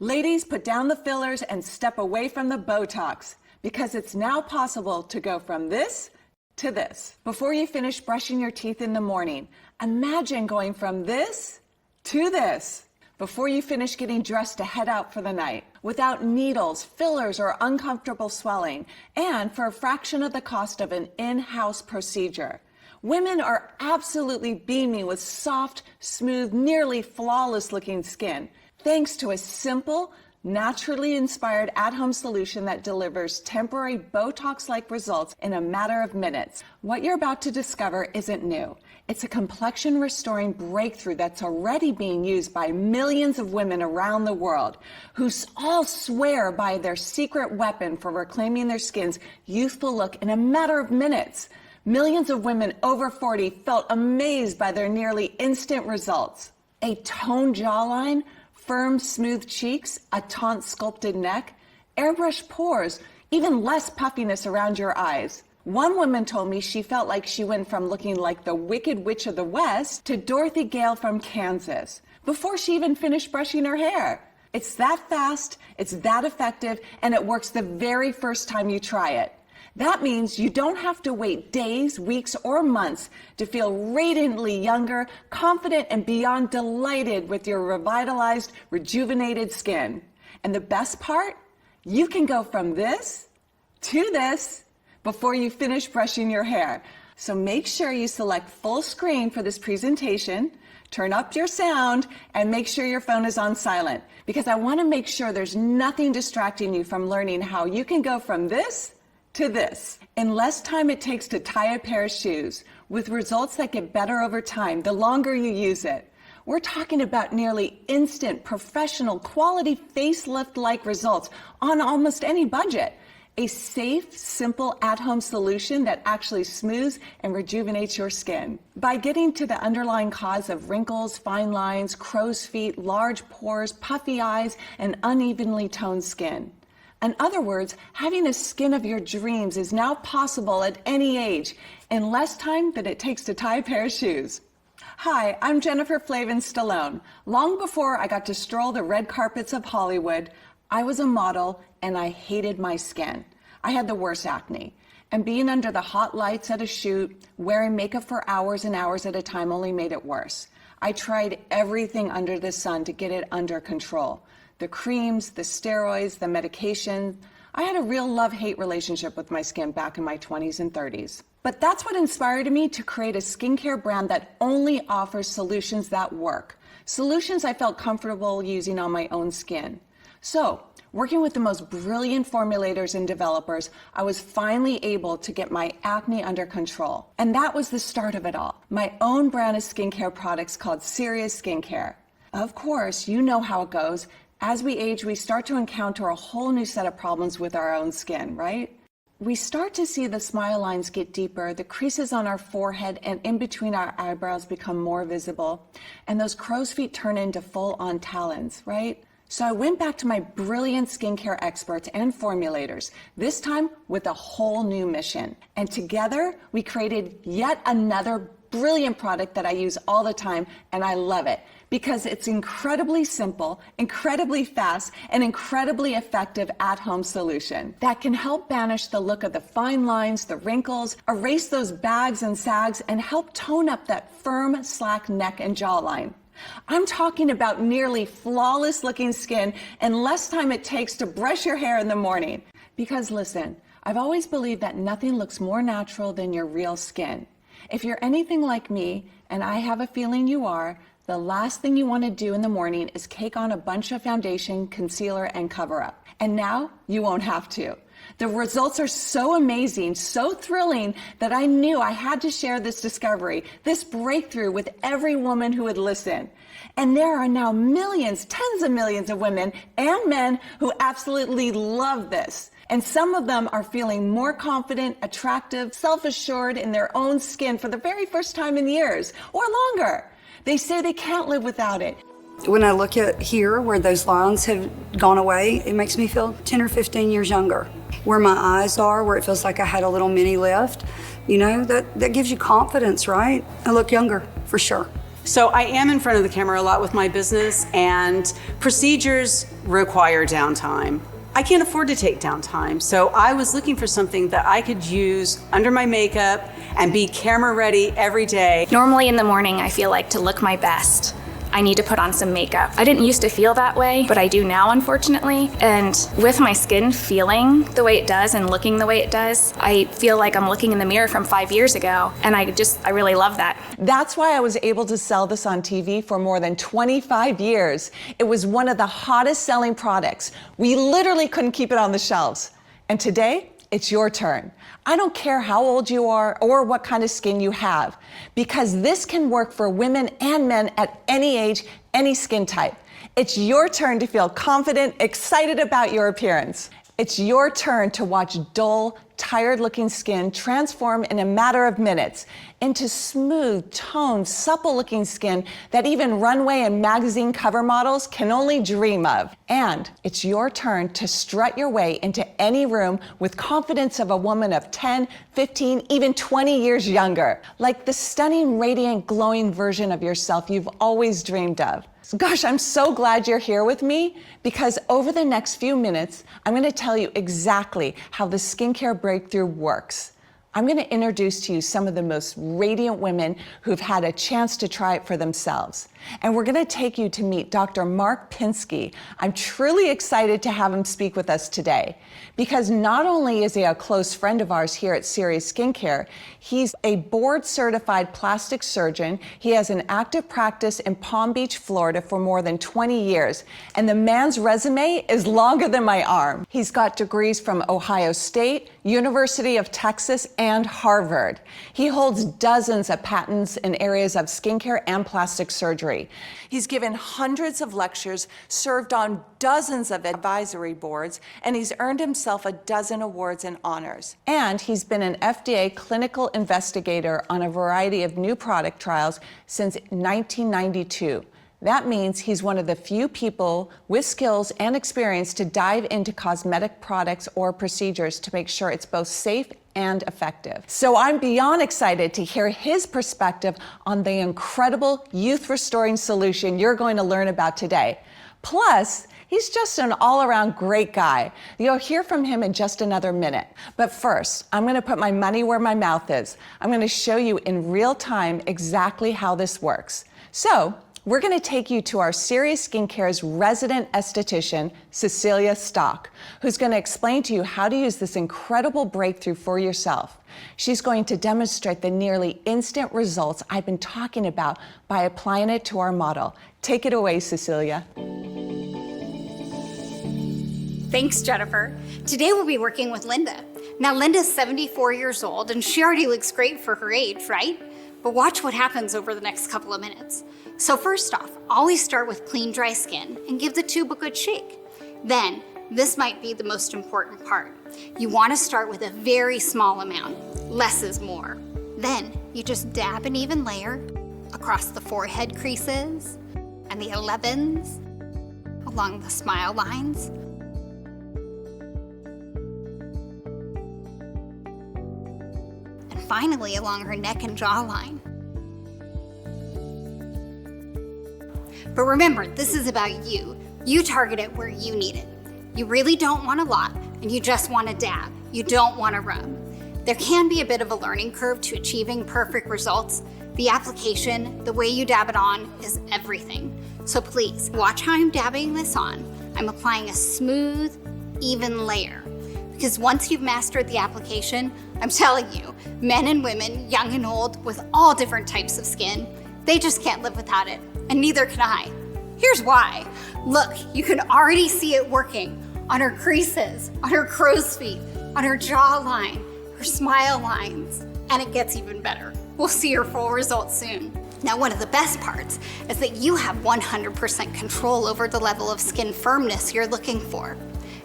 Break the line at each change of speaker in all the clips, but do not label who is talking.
Ladies, put down the fillers and step away from the Botox, because it's now possible to go from this to this. Before you finish brushing your teeth in the morning, imagine going from this to this. Before you finish getting dressed to head out for the night, without needles, fillers, or uncomfortable swelling, and for a fraction of the cost of an in-house procedure. Women are absolutely beaming with soft, smooth, nearly flawless looking skin, thanks to a simple, naturally inspired at-home solution that delivers temporary Botox-like results in a matter of minutes. What you're about to discover isn't new. It's a complexion restoring breakthrough that's already being used by millions of women around the world, who all swear by their secret weapon for reclaiming their skin's youthful look in a matter of minutes. Millions of women over 40 felt amazed by their nearly instant results. A toned jawline, firm, smooth cheeks, a taut sculpted neck, airbrushed pores, even less puffiness around your eyes. One woman told me she felt like she went from looking like the Wicked Witch of the West to Dorothy Gale from Kansas before she even finished brushing her hair. It's that fast, it's that effective, and it works the very first time you try it. That means you don't have to wait days, weeks, or months to feel radiantly younger, confident, and beyond delighted with your revitalized, rejuvenated skin. And the best part? You can go from this to this before you finish brushing your hair. So make sure you select full screen for this presentation, turn up your sound, and make sure your phone is on silent, because I want to make sure there's nothing distracting you from learning how you can go from this to this in less time it takes to tie a pair of shoes, with results that get better over time the longer you use it. We're talking about nearly instant, professional, quality facelift-like results on almost any budget. A safe, simple, at-home solution that actually smooths and rejuvenates your skin. By getting to the underlying cause of wrinkles, fine lines, crow's feet, large pores, puffy eyes, and unevenly toned skin. In other words, having a skin of your dreams is now possible at any age, in less time than it takes to tie a pair of shoes. Hi, I'm Jennifer Flavin Stallone. Long before I got to stroll the red carpets of Hollywood, I was a model and I hated my skin. I had the worst acne. And being under the hot lights at a shoot, wearing makeup for hours and hours at a time only made it worse. I tried everything under the sun to get it under control. The creams, the steroids, the medication. I had a real love-hate relationship with my skin back in my 20s and 30s. But that's what inspired me to create a skincare brand that only offers solutions that work. Solutions I felt comfortable using on my own skin. So, working with the most brilliant formulators and developers, I was finally able to get my acne under control. And that was the start of it all. My own brand of skincare products called Serious Skincare. Of course, you know how it goes. As we age, we start to encounter a whole new set of problems with our own skin, right? We start to see the smile lines get deeper, the creases on our forehead and in between our eyebrows become more visible, and those crow's feet turn into full-on talons, right? So I went back to my brilliant skincare experts and formulators, this time with a whole new mission. And together, we created yet another brilliant product that I use all the time, and I love it because it's incredibly simple, incredibly fast, and incredibly effective at-home solution that can help banish the look of the fine lines, the wrinkles, erase those bags and sags, and help tone up that firm, slack neck and jawline. I'm talking about nearly flawless looking skin and less time it takes to brush your hair in the morning. Because listen, I've always believed that nothing looks more natural than your real skin. If you're anything like me, and I have a feeling you are, the last thing you want to do in the morning is cake on a bunch of foundation, concealer, and cover up. And now you won't have to. The results are so amazing, so thrilling, that I knew I had to share this discovery, this breakthrough with every woman who would listen. And there are now millions, tens of millions of women and men who absolutely love this. And some of them are feeling more confident, attractive, self-assured in their own skin for the very first time in years, or longer. They say they can't live without it.
When I look at here where those lines have gone away, it makes me feel 10 or 15 years younger. Where my eyes are, where it feels like I had a little mini lift, you know, that gives you confidence, right? I look younger, for sure.
So I am in front of the camera a lot with my business, and procedures require downtime. I can't afford to take downtime, so I was looking for something that I could use under my makeup and be camera ready every day.
Normally in the morning, I feel like to look my best, I need to put on some makeup. I didn't used to feel that way, but I do now, unfortunately. And with my skin feeling the way it does and looking the way it does, I feel like I'm looking in the mirror from 5 years ago, and I really love that.
That's why I was able to sell this on TV for more than 25 years. It was one of the hottest selling products. We literally couldn't keep it on the shelves. And today, it's your turn. I don't care how old you are or what kind of skin you have, because this can work for women and men at any age, any skin type. It's your turn to feel confident, excited about your appearance. It's your turn to watch dull, tired-looking skin transform in a matter of minutes into smooth, toned, supple-looking skin that even runway and magazine cover models can only dream of. And it's your turn to strut your way into any room with confidence of a woman of 10, 15, even 20 years younger, like the stunning, radiant, glowing version of yourself you've always dreamed of. Gosh, I'm so glad you're here with me, because over the next few minutes, I'm going to tell you exactly how the skincare breakthrough works. I'm going to introduce to you some of the most radiant women who've had a chance to try it for themselves. And we're going to take you to meet Dr. Mark Pinsky. I'm truly excited to have him speak with us today, because not only is he a close friend of ours here at Series Skincare, he's a board-certified plastic surgeon. He has an active practice in Palm Beach, Florida for more than 20 years. And the man's resume is longer than my arm. He's got degrees from Ohio State, University of Texas, and Harvard. He holds dozens of patents in areas of skincare and plastic surgery. He's given hundreds of lectures, served on dozens of advisory boards, and he's earned himself a dozen awards and honors. And he's been an FDA clinical investigator on a variety of new product trials since 1992. That means he's one of the few people with skills and experience to dive into cosmetic products or procedures to make sure it's both safe and effective. So I'm beyond excited to hear his perspective on the incredible youth-restoring solution you're going to learn about today. Plus, he's just an all-around great guy. You'll hear from him in just another minute. But first, I'm going to put my money where my mouth is. I'm going to show you in real time exactly how this works. So, we're going to take you to our Series Skincare's resident esthetician, Cecilia Stock, who's going to explain to you how to use this incredible breakthrough for yourself. She's going to demonstrate the nearly instant results I've been talking about by applying it to our model. Take it away, Cecilia.
Thanks, Jennifer. Today we'll be working with Linda. Now, Linda's 74 years old, and she already looks great for her age, right? But watch what happens over the next couple of minutes. So first off, always start with clean, dry skin and give the tube a good shake. Then, this might be the most important part. You want to start with a very small amount. Less is more. Then, you just dab an even layer across the forehead creases and the 11s, along the smile lines. And finally, along her neck and jawline. But remember, this is about you. You target it where you need it. You really don't want a lot, and you just want to dab. You don't want to rub. There can be a bit of a learning curve to achieving perfect results. The application, the way you dab it on, is everything. So please, watch how I'm dabbing this on. I'm applying a smooth, even layer. Because once you've mastered the application, I'm telling you, men and women, young and old, with all different types of skin, they just can't live without it, and neither can I. Here's why. Look, you can already see it working on her creases, on her crow's feet, on her jawline, her smile lines, and it gets even better. We'll see her full results soon. Now, one of the best parts is that you have 100% control over the level of skin firmness you're looking for.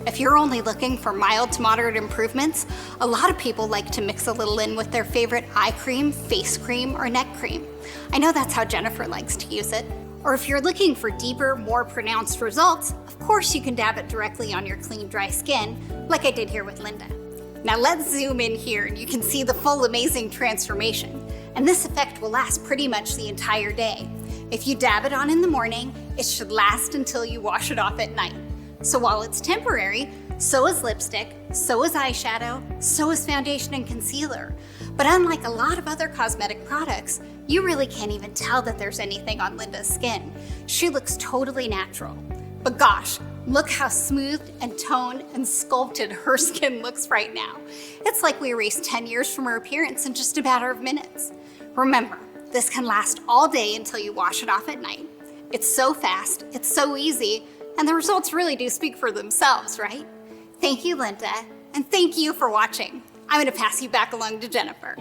If you're only looking for mild to moderate improvements, a lot of people like to mix a little in with their favorite eye cream, face cream, or neck cream. I know that's how Jennifer likes to use it. Or if you're looking for deeper, more pronounced results, of course you can dab it directly on your clean, dry skin, like I did here with Linda. Now let's zoom in here and you can see the full amazing transformation. And this effect will last pretty much the entire day. If you dab it on in the morning, it should last until you wash it off at night. So while it's temporary, so is lipstick, so is eyeshadow, so is foundation and concealer. But unlike a lot of other cosmetic products, you really can't even tell that there's anything on Linda's skin. She looks totally natural. But gosh, look how smooth and toned and sculpted her skin looks right now. It's like we erased 10 years from her appearance in just a matter of minutes. Remember, this can last all day until you wash it off at night. It's so fast, it's so easy, and the results really do speak for themselves, right? Thank you, Linda, and thank you for watching. I'm gonna pass you back along to Jennifer.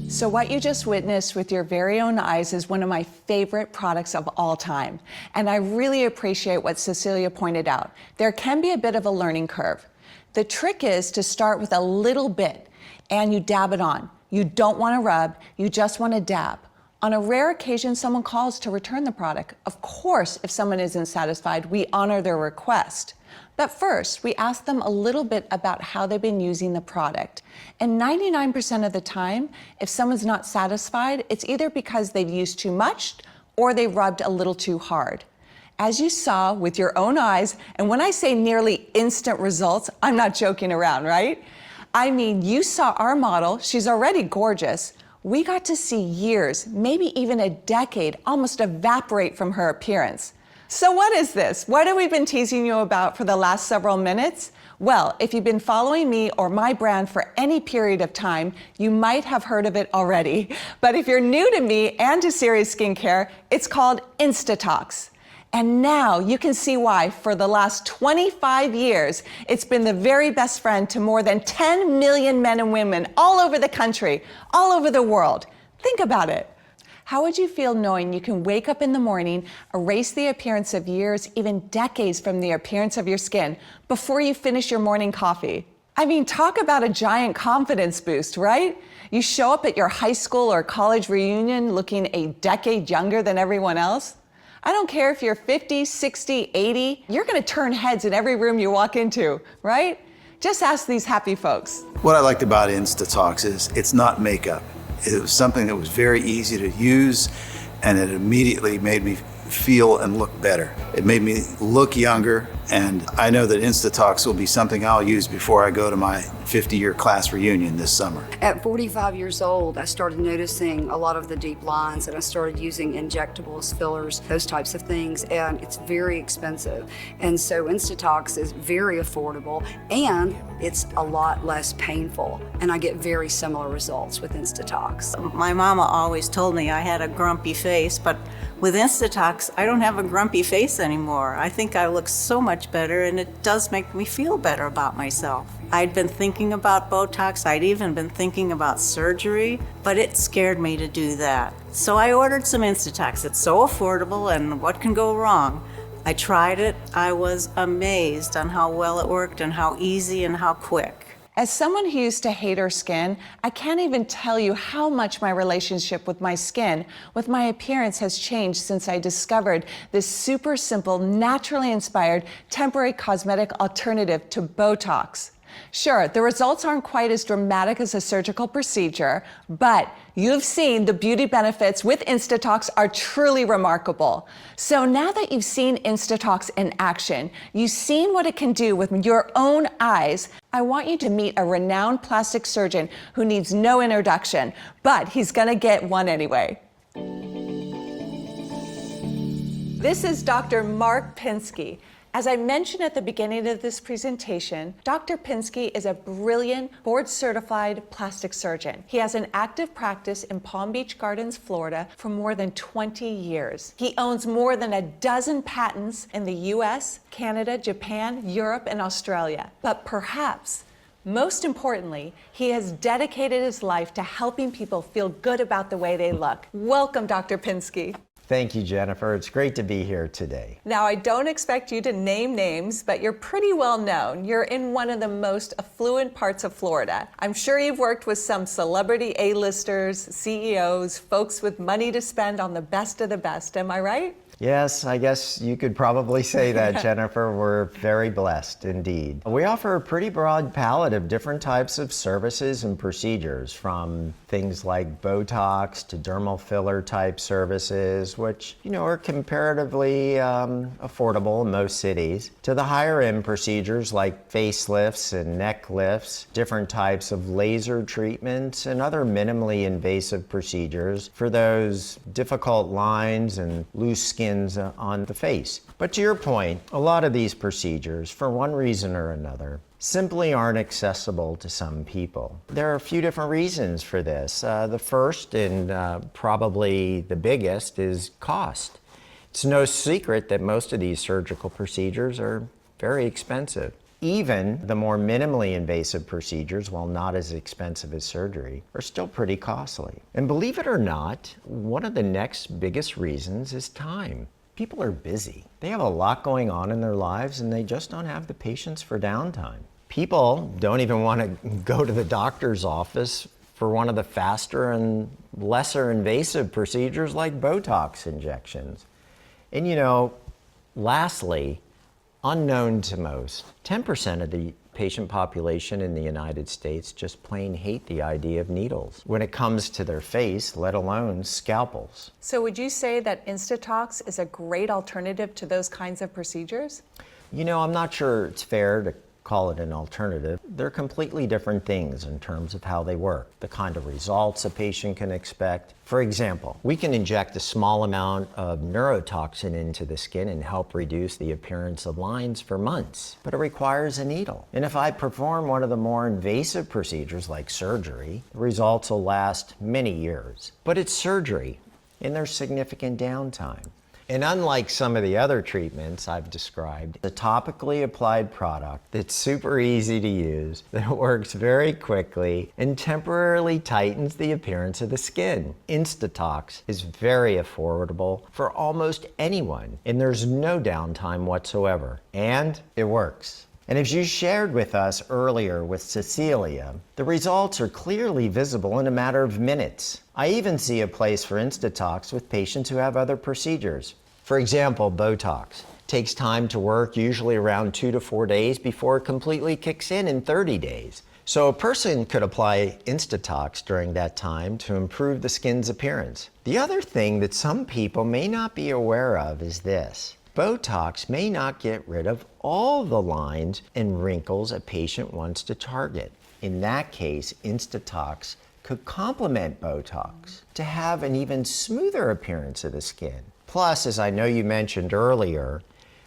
So what you just witnessed with your very own eyes is one of my favorite products of all time. And I really appreciate what Cecilia pointed out. There can be a bit of a learning curve. The trick is to start with a little bit and you dab it on. You don't want to rub, you just want to dab. On a rare occasion, someone calls to return the product. Of course, if someone isn't satisfied, we honor their request. But first, we ask them a little bit about how they've been using the product. And 99% of the time, if someone's not satisfied, it's either because they've used too much or they rubbed a little too hard. As you saw with your own eyes, and when I say nearly instant results, I'm not joking around, right? I mean, you saw our model, she's already gorgeous. We got to see years, maybe even a decade, almost evaporate from her appearance. So what is this? What have we been teasing you about for the last several minutes? Well, if you've been following me or my brand for any period of time, you might have heard of it already. But if you're new to me and to Serious Skincare, it's called Insta-Tox. And now you can see why for the last 25 years, it's been the very best friend to more than 10 million men and women all over the country, all over the world. Think about it. How would you feel knowing you can wake up in the morning, erase the appearance of years, even decades from the appearance of your skin before you finish your morning coffee? I mean, talk about a giant confidence boost, right? You show up at your high school or college reunion looking a decade younger than everyone else. I don't care if you're 50, 60, 80, you're gonna turn heads in every room you walk into, right? Just ask these happy folks.
What I liked about Insta-Tox is it's not makeup. It was something that was very easy to use, and it immediately made me feel and look better. It made me look younger, and I know that Insta-Tox will be something I'll use before I go to my 50-year class reunion this summer.
At 45 years old, I started noticing a lot of the deep lines, and I started using injectables, fillers, those types of things, and it's very expensive. And so Insta-Tox is very affordable, and it's a lot less painful, and I get very similar results with Insta-Tox.
My mama always told me I had a grumpy face, but with Insta-Tox, I don't have a grumpy face anymore. I think I look so much better, and it does make me feel better about myself. I'd been thinking about Botox, I'd even been thinking about surgery, but it scared me to do that. So I ordered some Insta-Tox. It's so affordable, and what can go wrong? I tried it. I was amazed on how well it worked and how easy and how quick.
As someone who used to hate her skin, I can't even tell you how much my relationship with my skin, with my appearance has changed since I discovered this super simple, naturally inspired, temporary cosmetic alternative to Botox. Sure, the results aren't quite as dramatic as a surgical procedure, but you've seen the beauty benefits with Insta-Tox are truly remarkable. So now that you've seen Insta-Tox in action, you've seen what it can do with your own eyes, I want you to meet a renowned plastic surgeon who needs no introduction, but he's gonna get one anyway. This is Dr. Mark Pinsky. As I mentioned at the beginning of this presentation, Dr. Pinsky is a brilliant board-certified plastic surgeon. He has an active practice in Palm Beach Gardens, Florida for more than 20 years. He owns more than a dozen patents in the US, Canada, Japan, Europe, and Australia. But perhaps most importantly, he has dedicated his life to helping people feel good about the way they look. Welcome, Dr. Pinsky.
Thank you, Jennifer. It's great to be here today.
Now, I don't expect you to name names, but you're pretty well known. You're in one of the most affluent parts of Florida. I'm sure you've worked with some celebrity A-listers, CEOs, folks with money to spend on the best of the best. Am I right?
Yes, I guess you could probably say that, Jennifer. We're very blessed indeed. We offer a pretty broad palette of different types of services and procedures, from things like Botox to dermal filler type services, which, are comparatively affordable in most cities, to the higher end procedures like facelifts and neck lifts, different types of laser treatments, and other minimally invasive procedures for those difficult lines and loose skin on the face. But to your point, a lot of these procedures, for one reason or another, simply aren't accessible to some people. There are a few different reasons for this. The first and probably the biggest is cost. It's no secret that most of these surgical procedures are very expensive. Even the more minimally invasive procedures, while not as expensive as surgery, are still pretty costly. And believe it or not, one of the next biggest reasons is time. People are busy. They have a lot going on in their lives and they just don't have the patience for downtime. People don't even want to go to the doctor's office for one of the faster and lesser invasive procedures like Botox injections. And lastly, unknown to most, 10% of the patient population in the United States just plain hate the idea of needles when it comes to their face, let alone scalpels.
So would you say that Insta-Tox is a great alternative to those kinds of procedures?
I'm not sure it's fair to call it an alternative. They're completely different things in terms of how they work, the kind of results a patient can expect. For example, we can inject a small amount of neurotoxin into the skin and help reduce the appearance of lines for months, but it requires a needle. And if I perform one of the more invasive procedures like surgery, the results will last many years. But it's surgery, and there's significant downtime. And unlike some of the other treatments I've described, the topically applied product that's super easy to use, that works very quickly, and temporarily tightens the appearance of the skin. Insta-Tox is very affordable for almost anyone, and there's no downtime whatsoever. And it works. And as you shared with us earlier with Cecilia, the results are clearly visible in a matter of minutes. I even see a place for Insta-Tox with patients who have other procedures. For example, Botox takes time to work, usually around 2 to 4 days before it completely kicks in 30 days. So a person could apply Insta-Tox during that time to improve the skin's appearance. The other thing that some people may not be aware of is this. Botox may not get rid of all the lines and wrinkles a patient wants to target. In that case, Insta-Tox could complement Botox to have an even smoother appearance of the skin. Plus, as I know you mentioned earlier,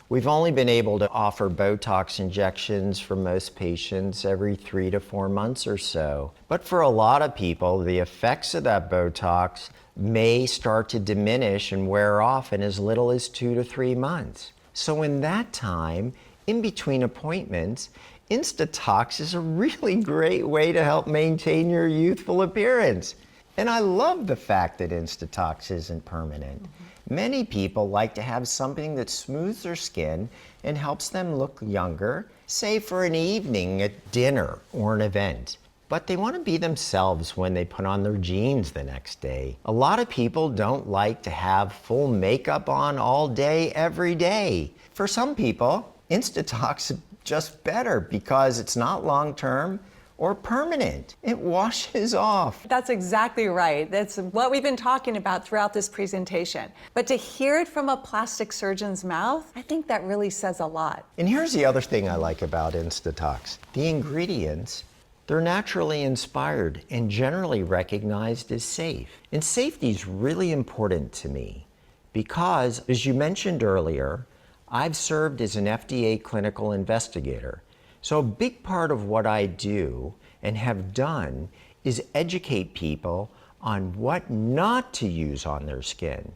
we've only been able to offer Botox injections for most patients every 3 to 4 months or so. But for a lot of people, the effects of that Botox may start to diminish and wear off in as little as 2 to 3 months. So in that time, in between appointments, Insta-Tox is a really great way to help maintain your youthful appearance. And I love the fact that Insta-Tox isn't permanent. Many people like to have something that smooths their skin and helps them look younger, say for an evening at dinner or an event. But they want to be themselves when they put on their jeans the next day. A lot of people don't like to have full makeup on all day, every day. For some people, Insta-Tox is just better because it's not long-term or permanent. It washes off.
That's exactly right. That's what we've been talking about throughout this presentation. But to hear it from a plastic surgeon's mouth, I think that really says a lot.
And here's the other thing I like about Insta-Tox. The ingredients, they're naturally inspired and generally recognized as safe. And safety is really important to me because, as you mentioned earlier, I've served as an FDA clinical investigator. So a big part of what I do and have done is educate people on what not to use on their skin.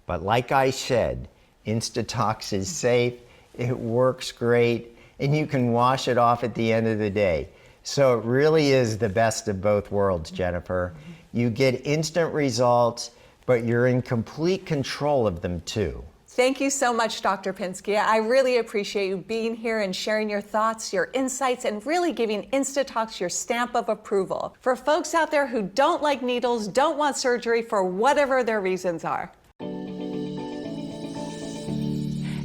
But like I said, Insta-Tox is safe, it works great, and you can wash it off at the end of the day. So it really is the best of both worlds, Jennifer. You get instant results, but you're in complete control of them too.
Thank you so much, Dr. Pinsky. I really appreciate you being here and sharing your thoughts, your insights, and really giving Insta-Tox your stamp of approval for folks out there who don't like needles, don't want surgery for whatever their reasons are.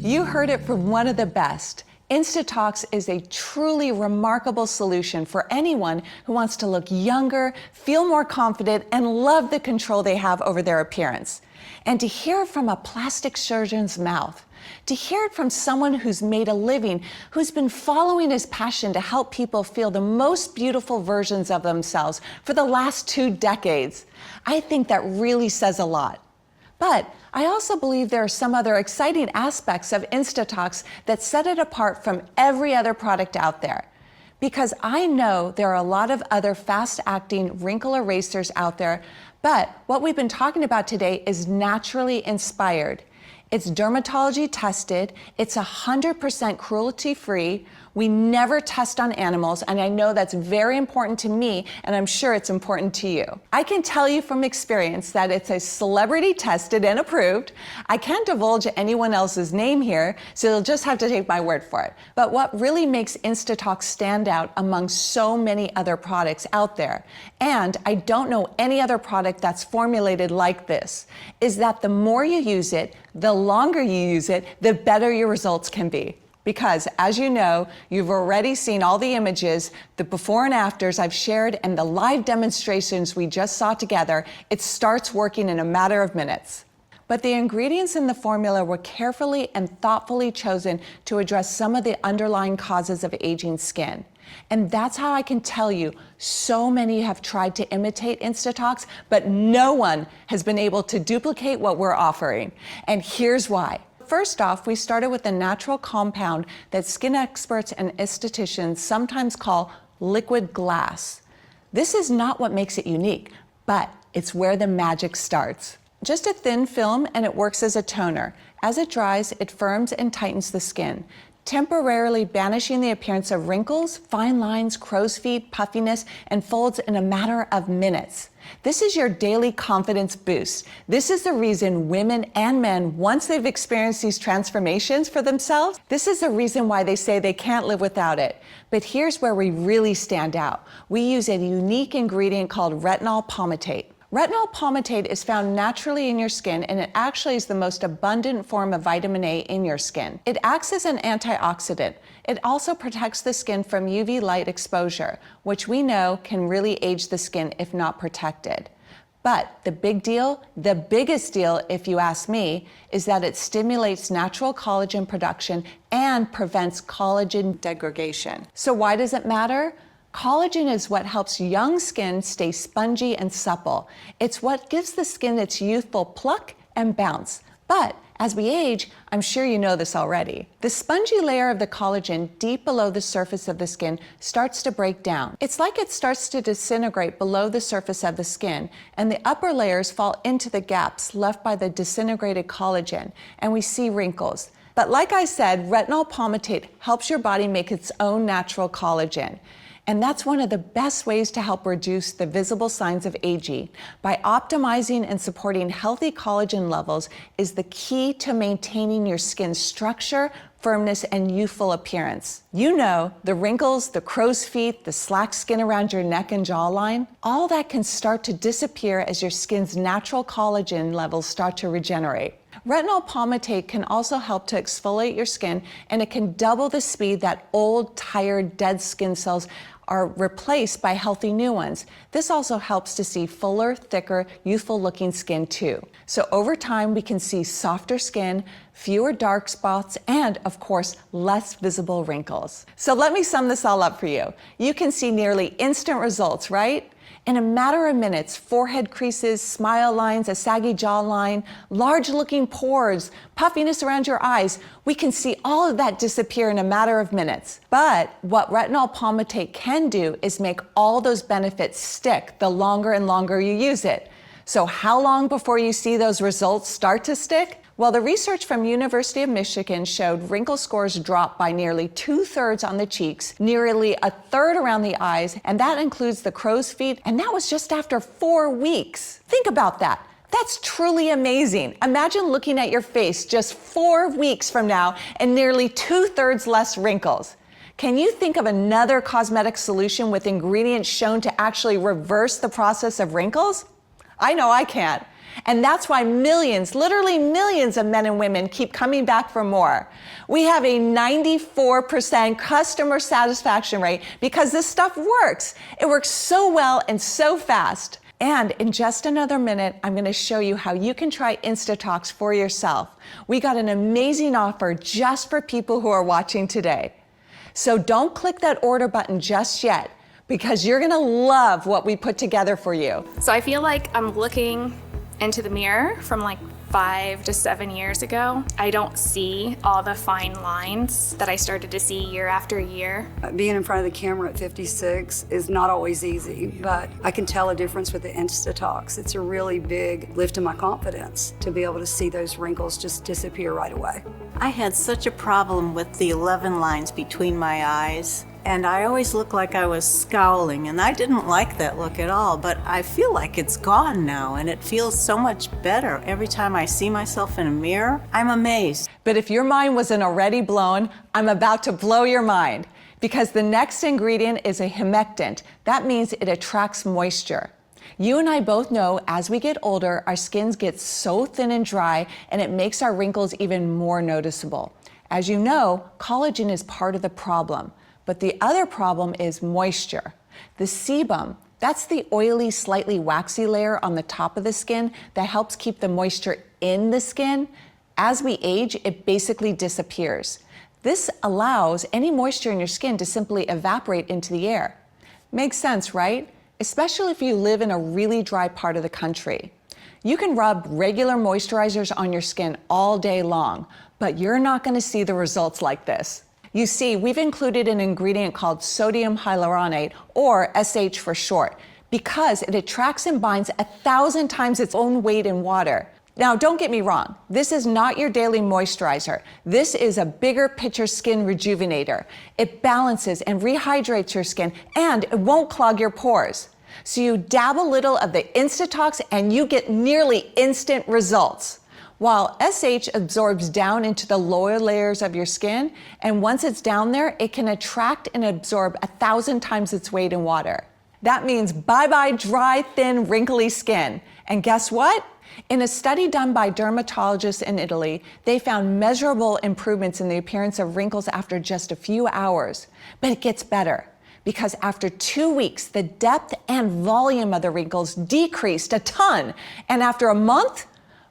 You heard it from one of the best. Insta-Tox is a truly remarkable solution for anyone who wants to look younger, feel more confident, and love the control they have over their appearance. And to hear it from a plastic surgeon's mouth, to hear it from someone who's made a living, who's been following his passion to help people feel the most beautiful versions of themselves for the last 2 decades, I think that really says a lot. But I also believe there are some other exciting aspects of Insta-Tox that set it apart from every other product out there. Because I know there are a lot of other fast-acting wrinkle erasers out there, but what we've been talking about today is naturally inspired. It's dermatology tested, it's 100% cruelty-free, we never test on animals, and I know that's very important to me, and I'm sure it's important to you. I can tell you from experience that it's a celebrity tested and approved. I can't divulge anyone else's name here, so you'll just have to take my word for it. But what really makes Insta-Tox stand out among so many other products out there, and I don't know any other product that's formulated like this, is that the more you use it, the longer you use it, the better your results can be. Because, as you know, you've already seen all the images, the before and afters I've shared, and the live demonstrations we just saw together. It starts working in a matter of minutes. But the ingredients in the formula were carefully and thoughtfully chosen to address some of the underlying causes of aging skin. And that's how I can tell you so many have tried to imitate Insta-Tox, but no one has been able to duplicate what we're offering. And here's why. First off, we started with a natural compound that skin experts and estheticians sometimes call liquid glass. This is not what makes it unique, but it's where the magic starts. Just a thin film, and it works as a toner. As it dries, it firms and tightens the skin, temporarily banishing the appearance of wrinkles, fine lines, crow's feet, puffiness, and folds in a matter of minutes. This is your daily confidence boost. This is the reason women and men, once they've experienced these transformations for themselves, this is the reason why they say they can't live without it. But here's where we really stand out. We use a unique ingredient called retinol palmitate. Retinol palmitate is found naturally in your skin, and it actually is the most abundant form of vitamin A in your skin. It acts as an antioxidant. It also protects the skin from UV light exposure, which we know can really age the skin if not protected. But the big deal, the biggest deal, if you ask me, is that it stimulates natural collagen production and prevents collagen degradation. So why does it matter? Collagen is what helps young skin stay spongy and supple. It's what gives the skin its youthful pluck and bounce. But as we age, I'm sure you know this already. The spongy layer of the collagen deep below the surface of the skin starts to break down. It's like it starts to disintegrate below the surface of the skin, and the upper layers fall into the gaps left by the disintegrated collagen, and we see wrinkles. But like I said, retinol palmitate helps your body make its own natural collagen. And that's one of the best ways to help reduce the visible signs of aging. By optimizing and supporting healthy collagen levels is the key to maintaining your skin's structure, firmness, and youthful appearance. You know, the wrinkles, the crow's feet, the slack skin around your neck and jawline, all that can start to disappear as your skin's natural collagen levels start to regenerate. Retinol palmitate can also help to exfoliate your skin, and it can double the speed that old, tired, dead skin cells are replaced by healthy new ones. This also helps to see fuller, thicker, youthful looking skin too. So over time, we can see softer skin, fewer dark spots, and of course, less visible wrinkles. So let me sum this all up for you. You can see nearly instant results, right? In a matter of minutes, forehead creases, smile lines, a saggy jawline, large looking pores, puffiness around your eyes, we can see all of that disappear in a matter of minutes. But what retinol palmitate can do is make all those benefits stick the longer and longer you use it. So how long before you see those results start to stick? Well, the research from University of Michigan showed wrinkle scores drop by nearly 2/3 on the cheeks, nearly 1/3 around the eyes, and that includes the crow's feet, and that was just after 4 weeks. Think about that. That's truly amazing. Imagine looking at your face just 4 weeks from now and nearly 2/3 less wrinkles. Can you think of another cosmetic solution with ingredients shown to actually reverse the process of wrinkles? I know I can't. And that's why millions, literally millions of men and women keep coming back for more. We have a 94% customer satisfaction rate because this stuff works. It works so well and so fast. And in just another minute, I'm going to show you how you can try Insta-Tox for yourself. We got an amazing offer just for people who are watching today. So don't click that order button just yet, because you're going to love what we put together for you.
So I feel like I'm looking into the mirror from like 5 to 7 years ago. I don't see all the fine lines that I started to see year after year.
Being in front of the camera at 56 is not always easy, but I can tell a difference with the Insta-Tox. It's a really big lift in my confidence to be able to see those wrinkles just disappear right away.
I had such a problem with the 11 lines between my eyes, and I always looked like I was scowling, and I didn't like that look at all, but I feel like it's gone now, and it feels so much better. Every time I see myself in a mirror, I'm amazed.
But if your mind wasn't already blown, I'm about to blow your mind, because the next ingredient is a humectant. That means it attracts moisture. You and I both know as we get older, our skins get so thin and dry, and it makes our wrinkles even more noticeable. As you know, collagen is part of the problem, but the other problem is moisture. The sebum, that's the oily, slightly waxy layer on the top of the skin that helps keep the moisture in the skin. As we age, it basically disappears. This allows any moisture in your skin to simply evaporate into the air. Makes sense, right? Especially if you live in a really dry part of the country. You can rub regular moisturizers on your skin all day long, but you're not going to see the results like this. You see, we've included an ingredient called sodium hyaluronate, or SH for short, because it attracts and binds 1,000 times its own weight in water. Now, don't get me wrong. This is not your daily moisturizer. This is a bigger picture skin rejuvenator. It balances and rehydrates your skin, and it won't clog your pores. So you dab a little of the Insta-Tox and you get nearly instant results. While SH absorbs down into the lower layers of your skin, and once it's down there, it can attract and absorb 1,000 times its weight in water. That means bye-bye dry, thin, wrinkly skin. And guess what? In a study done by dermatologists in Italy, they found measurable improvements in the appearance of wrinkles after just a few hours. But it gets better, because after 2 weeks, the depth and volume of the wrinkles decreased a ton. And after a month,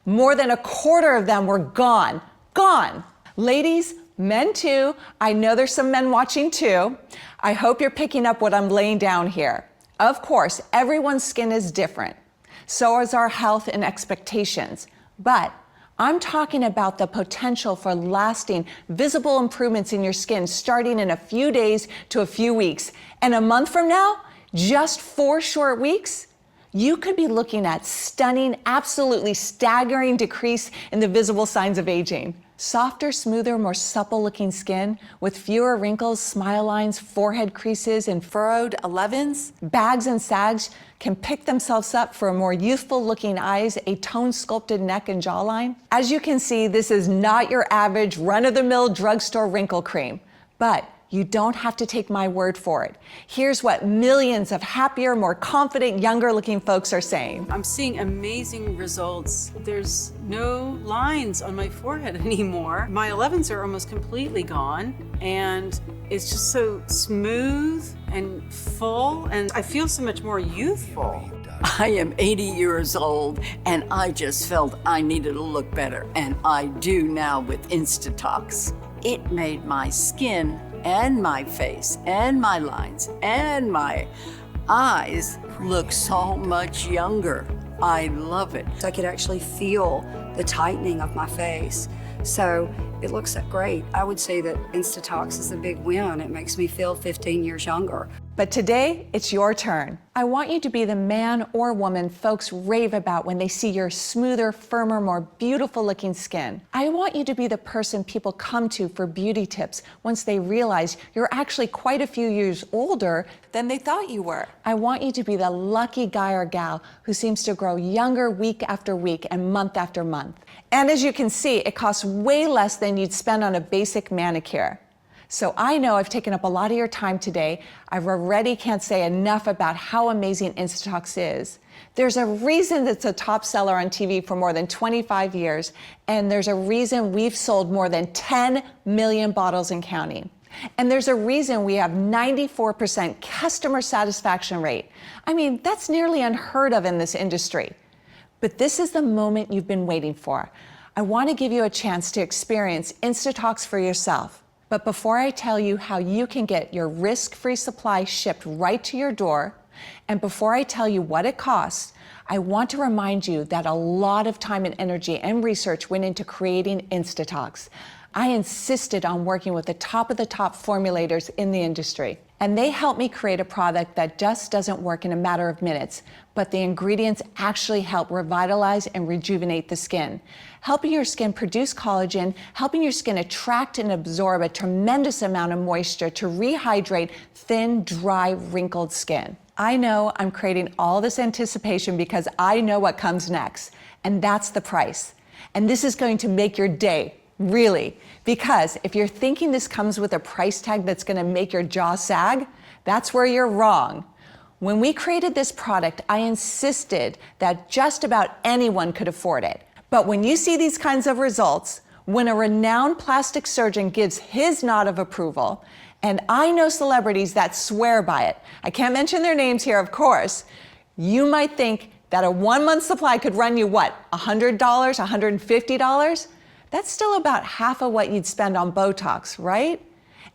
more than a quarter of them were gone. Gone. Ladies, men too. I know there's some men watching too. I hope you're picking up what I'm laying down here. Of course, everyone's skin is different. So is our health and expectations. But I'm talking about the potential for lasting, visible improvements in your skin starting in a few days to a few weeks. And a month from now, just 4 short weeks, you could be looking at stunning, absolutely staggering decrease in the visible signs of aging. Softer, smoother, more supple looking skin with fewer wrinkles, smile lines, forehead creases, and furrowed 11s. Bags and sags can pick themselves up for a more youthful looking eyes, a tone sculpted neck and jawline. As you can see, this is not your average run-of-the-mill drugstore wrinkle cream, but you don't have to take my word for it. Here's what millions of happier, more confident, younger looking folks are saying.
I'm seeing amazing results. There's no lines on my forehead anymore. My 11s are almost completely gone, and it's just so smooth and full, and I feel so much more youthful.
I am 80 years old, and I just felt I needed to look better, and I do now with Insta-Tox. It made my skin and my face and my lines and my eyes look so much younger. I love it.
I could actually feel the tightening of my face. So it looks great. I would say that Insta-Tox is a big win. It makes me feel 15 years younger.
But today, it's your turn. I want you to be the man or woman folks rave about when they see your smoother, firmer, more beautiful looking skin. I want you to be the person people come to for beauty tips once they realize you're actually quite a few years older than they thought you were. I want you to be the lucky guy or gal who seems to grow younger week after week and month after month. And as you can see, it costs way less than you'd spend on a basic manicure. So I know I've taken up a lot of your time today. I already can't say enough about how amazing Insta-Tox is. There's a reason it's a top seller on TV for more than 25 years, and there's a reason we've sold more than 10 million bottles and counting. And there's a reason we have 94% customer satisfaction rate. I mean, that's nearly unheard of in this industry. But this is the moment you've been waiting for. I want to give you a chance to experience Insta-Tox for yourself. But before I tell you how you can get your risk-free supply shipped right to your door, and before I tell you what it costs, I want to remind you that a lot of time and energy and research went into creating Insta-Tox. I insisted on working with the top of the top formulators in the industry. And they helped me create a product that just doesn't work in a matter of minutes, but the ingredients actually help revitalize and rejuvenate the skin, helping your skin produce collagen, helping your skin attract and absorb a tremendous amount of moisture to rehydrate thin, dry, wrinkled skin. I know I'm creating all this anticipation because I know what comes next, and that's the price. And this is going to make your day. Really, because if you're thinking this comes with a price tag that's going to make your jaw sag, that's where you're wrong. When we created this product, I insisted that just about anyone could afford it. But when you see these kinds of results, when a renowned plastic surgeon gives his nod of approval, and I know celebrities that swear by it, I can't mention their names here, of course, you might think that a 1-month supply could run you what, $100, $150? That's still about half of what you'd spend on Botox, right?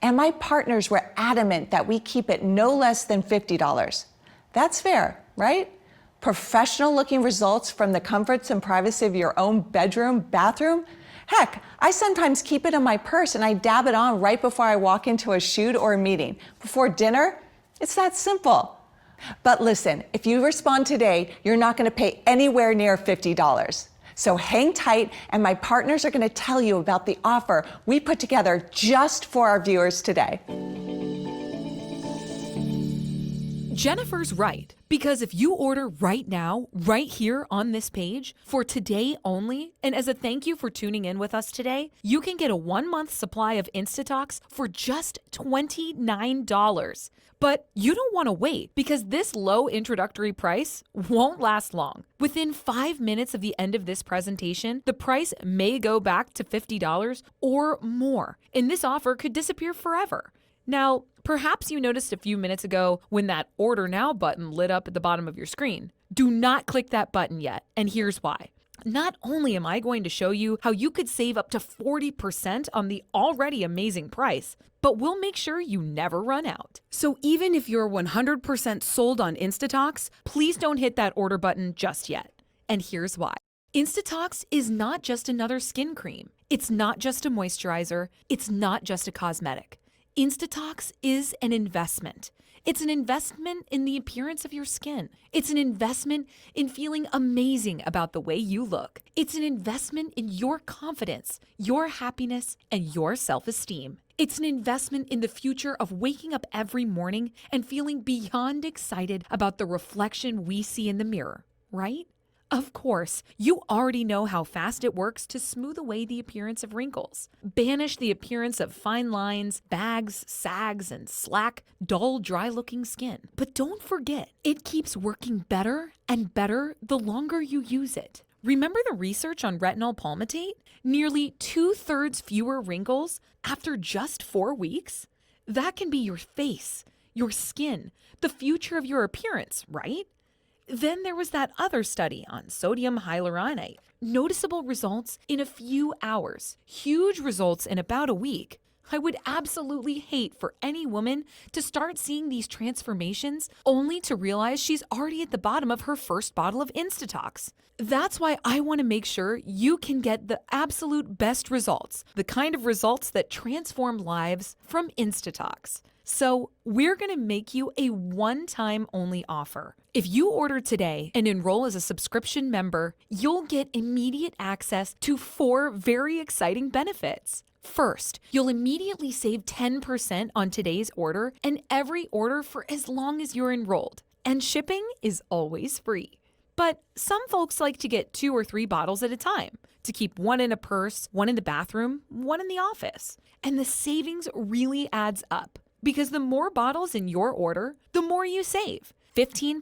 And my partners were adamant that we keep it no less than $50. That's fair, right? Professional looking results from the comforts and privacy of your own bedroom, bathroom. Heck, I sometimes keep it in my purse and I dab it on right before I walk into a shoot or a meeting. Before dinner, it's that simple. But listen, if you respond today, you're not gonna pay anywhere near $50. So hang tight, and my partners are going to tell you about the offer we put together just for our viewers today.
Jennifer's right, because if you order right now, right here on this page, for today only, and as a thank you for tuning in with us today, you can get a 1-month supply of Insta-Tox for just $29. But you don't want to wait, because this low introductory price won't last long. Within 5 minutes of the end of this presentation, the price may go back to $50 or more, and this offer could disappear forever. Now, perhaps you noticed a few minutes ago when that Order Now button lit up at the bottom of your screen. Do not click that button yet, and here's why. Not only am I going to show you how you could save up to 40% on the already amazing price, but we'll make sure you never run out. So even if you're 100% sold on Insta-Tox, please don't hit that order button just yet. And here's why. Insta-Tox is not just another skin cream. It's not just a moisturizer. It's not just a cosmetic. Insta-Tox is an investment. It's an investment in the appearance of your skin. It's an investment in feeling amazing about the way you look. It's an investment in your confidence, your happiness, and your self-esteem. It's an investment in the future of waking up every morning and feeling beyond excited about the reflection we see in the mirror, right? Of course, you already know how fast it works to smooth away the appearance of wrinkles, banish the appearance of fine lines, bags, sags, and slack, dull, dry-looking skin. But don't forget, it keeps working better and better the longer you use it. Remember the research on retinol palmitate? Nearly 2/3 fewer wrinkles after just 4 weeks? That can be your face, your skin, the future of your appearance, right? Then there was that other study on sodium hyaluronate. Noticeable results in a few hours, huge results in about a week. I would absolutely hate for any woman to start seeing these transformations only to realize she's already at the bottom of her first bottle of Insta-Tox. That's why I want to make sure you can get the absolute best results, the kind of results that transform lives from Insta-Tox. So we're going to make you a one-time only offer. If you order today and enroll as a subscription member, you'll get immediate access to 4 very exciting benefits. First, you'll immediately save 10% on today's order and every order for as long as you're enrolled. And shipping is always free. But some folks like to get 2 or 3 bottles at a time. to keep one in a purse, one in the bathroom, one in the office. And the savings really adds up because the more bottles in your order, the more you save. 15%,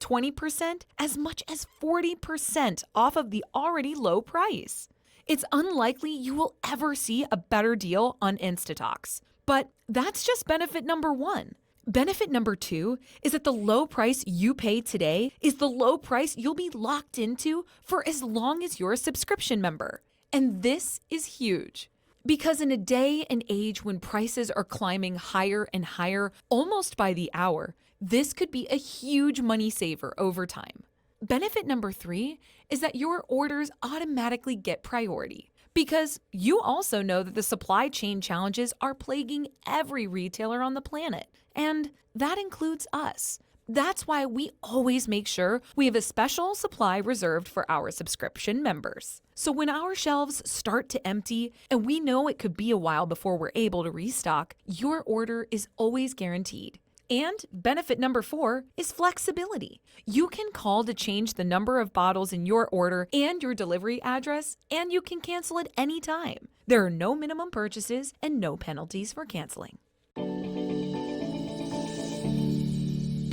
20%, as much as 40% off of the already low price. It's unlikely you will ever see a better deal on Insta-Tox. But that's just benefit number one. Benefit number two is that the low price you pay today is the low price you'll be locked into for as long as you're a subscription member. And this is huge. Because in a day and age when prices are climbing higher and higher almost by the hour, this could be a huge money saver over time. Benefit number three is that your orders automatically get priority because you also know that the supply chain challenges are plaguing every retailer on the planet, and that includes us. That's why we always make sure we have a special supply reserved for our subscription members. So when our shelves start to empty and we know it could be a while before we're able to restock, your order is always guaranteed. And benefit number four is flexibility. You can call to change the number of bottles in your order and your delivery address, and you can cancel at any time. There are no minimum purchases and no penalties for canceling.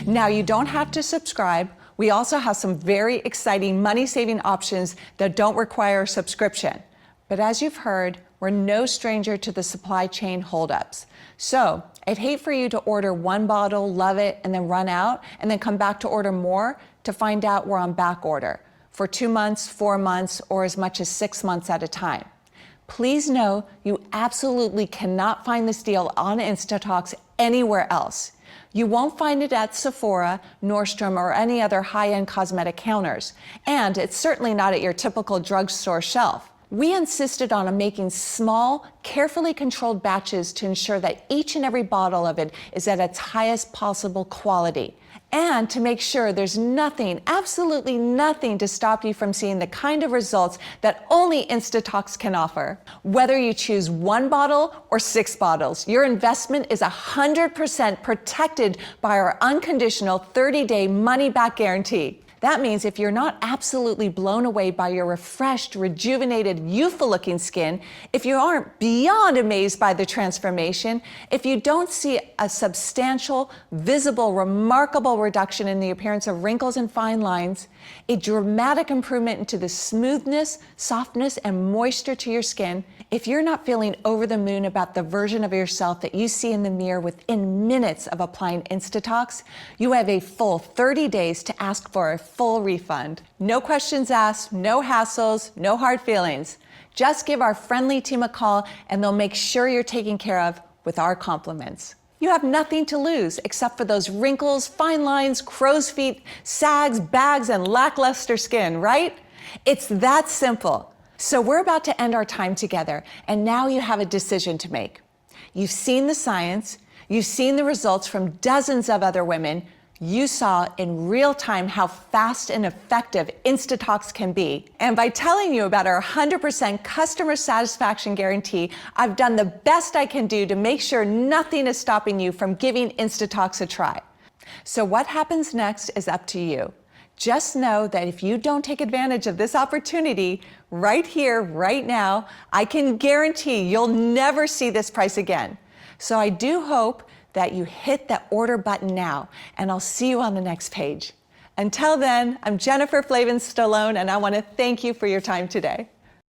Now, you don't have to subscribe. We also have some very exciting money-saving options that don't require a subscription. But as you've heard, we're no stranger to the supply chain holdups. So I'd hate for you to order one bottle, love it, and then run out, and then come back to order more to find out we're on back order for 2 months, 4 months, or as much as 6 months at a time. Please know you absolutely cannot find this deal on Insta-Tox anywhere else. You won't find it at Sephora, Nordstrom, or any other high-end cosmetic counters. And it's certainly not at your typical drugstore shelf. We insisted on making small, carefully controlled batches to ensure that each and every bottle of it is at its highest possible quality. And to make sure there's nothing, absolutely nothing to stop you from seeing the kind of results that only Insta-Tox can offer. Whether you choose 1 bottle or 6 bottles, your investment is 100% protected by our unconditional 30-day money-back guarantee. That means if you're not absolutely blown away by your refreshed, rejuvenated, youthful-looking skin, if you aren't beyond amazed by the transformation, if you don't see a substantial, visible, remarkable reduction in the appearance of wrinkles and fine lines, a dramatic improvement into the smoothness, softness, and moisture to your skin, if you're not feeling over the moon about the version of yourself that you see in the mirror within minutes of applying Insta-Tox, you have a full 30 days to ask for a full refund. No questions asked, no hassles, no hard feelings. Just give our friendly team a call and they'll make sure you're taken care of with our compliments. You have nothing to lose except for those wrinkles, fine lines, crow's feet, sags, bags, and lackluster skin, right? It's that simple. So we're about to end our time together, and now you have a decision to make. You've seen the science, you've seen the results from dozens of other women. You saw in real time how fast and effective Insta-Tox can be. And by telling you about our 100% customer satisfaction guarantee, I've done the best I can do to make sure nothing is stopping you from giving Insta-Tox a try. So what happens next is up to you. Just know that if you don't take advantage of this opportunity right here, right now, I can guarantee you'll never see this price again. So I do hope that you hit that order button now, and I'll see you on the next page. Until then, I'm Jennifer Flavin Stallone, and I want to thank you for your time today.